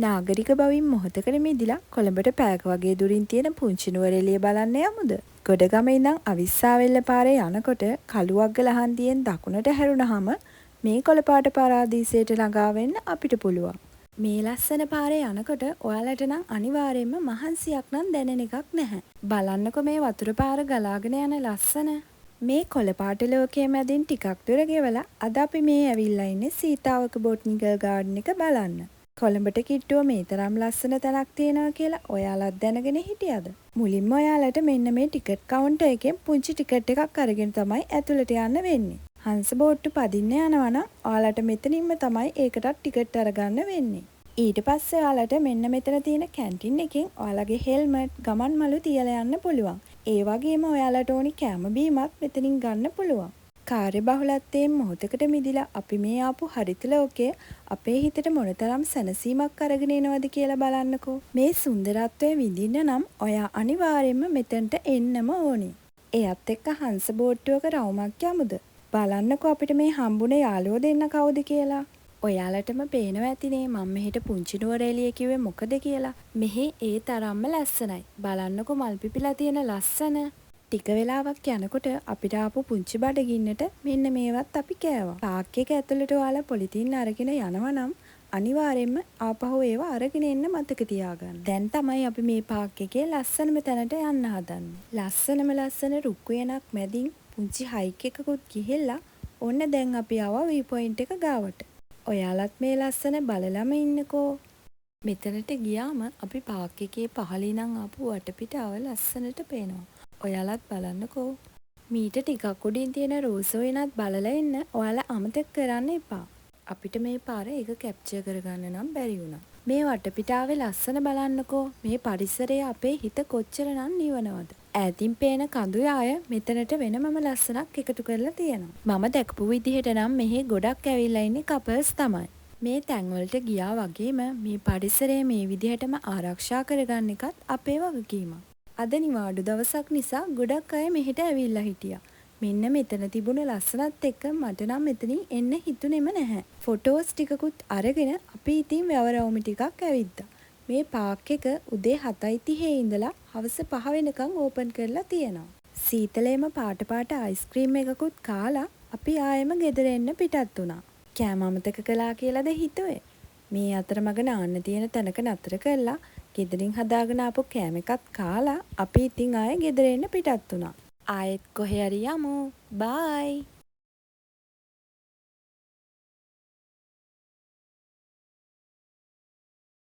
නාගරික බවින් මොහොතකට මිදිලා කොළඹට පැයක වගේ දුරින් තියෙන පුංචි නුවරඑළිය බලන්න යමුද? ගොඩගම ඉඳන් අවිස්සාවෙල්ල පාරේ යනකොට කළුවක්ගල හන්දියෙන් දකුණට හැරුණාම මේ කොළපාට පාරාදීසයට ළඟා වෙන්න අපිට පුළුවන්. මේ ලස්සන පාරේ යනකොට ඔයාලට නම් අනිවාර්යයෙන්ම මහන්සියක් නම් දැනෙන එකක් නැහැ. බලන්නකො මේ වතුර පාර ගලාගෙන යන ලස්සන. මේ කොළපාට ලෝකයේ මැදින් ටිකක් දුර ගෙවලා අද අපි මේ ඇවිල්ලා ඉන්නේ සීතාවක බොටනිකල් ගාඩන් එක බලන්න. කොළඹට කිට්ටුව මේ තරම් ලස්සන තැනක් තියෙනවා කියලා ඔයාලත් දැනගෙන හිටියද? මුලින්ම ඔයාලට මෙන්න මේ ටිකට් කවුන්ටර් එකෙන් පුංචි ටිකට් එකක් අරගෙන තමයි ඇතුළට යන්න වෙන්නේ. හංස බෝට්ටු පදින්න යනවා නම් ඔයාලට මෙතනින්ම තමයි ඒකටත් ටිකට් අරගන්න වෙන්නේ. ඊට පස්සේ ඔයාලට මෙන්න මෙතන තියෙන කැන්ටින් එකෙන් ඔයාලගේ හෙල්මට්, ගමන් මළු තියලා යන්න පුළුවන්. ඒ වගේම ඔයාලට ඕනි කෑම බීමත් මෙතනින් ගන්න පුළුවන්. කාර්යබහුලත්වයෙන් මොහොතකට මිදිලා අපි මේ ආපු හරිත ලෝකයේ අපේ හිතට මොනතරම් සැනසීමක් අරගෙන එනවද කියලා බලන්නකෝ. මේ සුන්දරත්වය විඳින්න නම් ඔයා අනිවාර්යයෙන්ම මෙතනට එන්නම ඕනේ. එයත් එක්ක හංස බෝට්ටුවක රවුමක් යමුද? බලන්නකෝ අපිට මේ හම්බුනේ යාළුවෝ දෙන්න කවුද කියලා. ඔයාලටම පේනවා ඇතිනේ මම මෙහෙට පුංචි නුවරඑළිය කිව්වේ මොකද කියලා. මෙහි ඒ තරම්ම ලස්සනයි. බලන්නකෝ මල් පිපිලා තියෙන ලස්සන. ටික වෙලාවක් යනකොට අපිට ආපු පුංචි බඩගින්නට මෙන්න මේවත් අපි කෑවා. පාක් එක ඇතුළට ඔයාලා පොලිතින් අරගෙන යනවා නම් අනිවාර්යයෙන්ම ආපහු ඒවා අරගෙන එන්න මතක තියාගන්න. දැන් තමයි අපි මේ පාක් එකේ ලස්සනම තැනට යන්න හදන්නේ. ලස්සන රුක්කු යනක් මැදින් පුංචි හයික් එකකුත් ගිහිල්ලා ඔන්න දැන් අපි ආවා වී පොයින්ට් එක ගාවට. ඔයාලත් මේ ලස්සන බලලම ඉන්නකෝ. මෙතනට ගියාම අපි පාක් එකේ පහළින් ආපු වටපිටාව ලස්සනට පේනවා. ඔයාලත් බලන්නකෝ. මීට ටිකක් උඩින් තියෙන රෝස් වෙනත් බලලා එන්න ඔයාලා අමතක කරන්න එපා. අපිට මේ පාර එක කැප්චර් කරගන්න නම් බැරි වුණා. මේ වටපිටාවේ ලස්සන බලන්නකෝ. මේ පරිසරය අපේ හිත කොච්චරනම් නිවනවද? ඈතින් පේන කඳු යාය මෙතනට වෙනමම ලස්සනක් එකතු කරලා තියෙනවා. මම දැකපු විදිහට නම් මෙහි ගොඩක් ඇවිල්ලා ඉන්නේ කපල්ස් තමයි. මේ තැන්වලට ගියා වගේම මේ පරිසරය මේ විදිහටම ආරක්ෂා කරගන්න එකත් අපේ වගකීමක්. අද නිවාඩු දවසක් නිසා ගොඩක් අය මෙහෙට ඇවිල්ලා හිටියා. මෙන්න මෙතන තිබුණ ලස්සනත් එක්ක මට නම් මෙතනින් එන්න හිතුනේම නැහැ. ෆොටෝස් ටිකකුත් අරගෙන අපි ඉතින් වැවරවුමි ටිකක් ඇවිද්දා. මේ පාක් එක උදේ 7:30 ඉඳලා හවස 5 වෙනකන් ඕපන් කරලා තියෙනවා. සීතලේම පාට අයිස්ක්‍රීම් එකකුත් කාලා අපි ආයෙම ගෙදර එන්න පිටත් වුණා. කෑම අමතක කළා කියලාද හිතුවේ? මේ අතරමඟ නාන්න තියෙන තැනක නතර කරලා ගෙදරින් හදාගෙන ආපු කෑම එකත් කාලා අපි ඉතින් ආයෙ ගෙදර එන්න පිටත් වුණා. ආයෙත් කොහේ හරි යමු. බයි.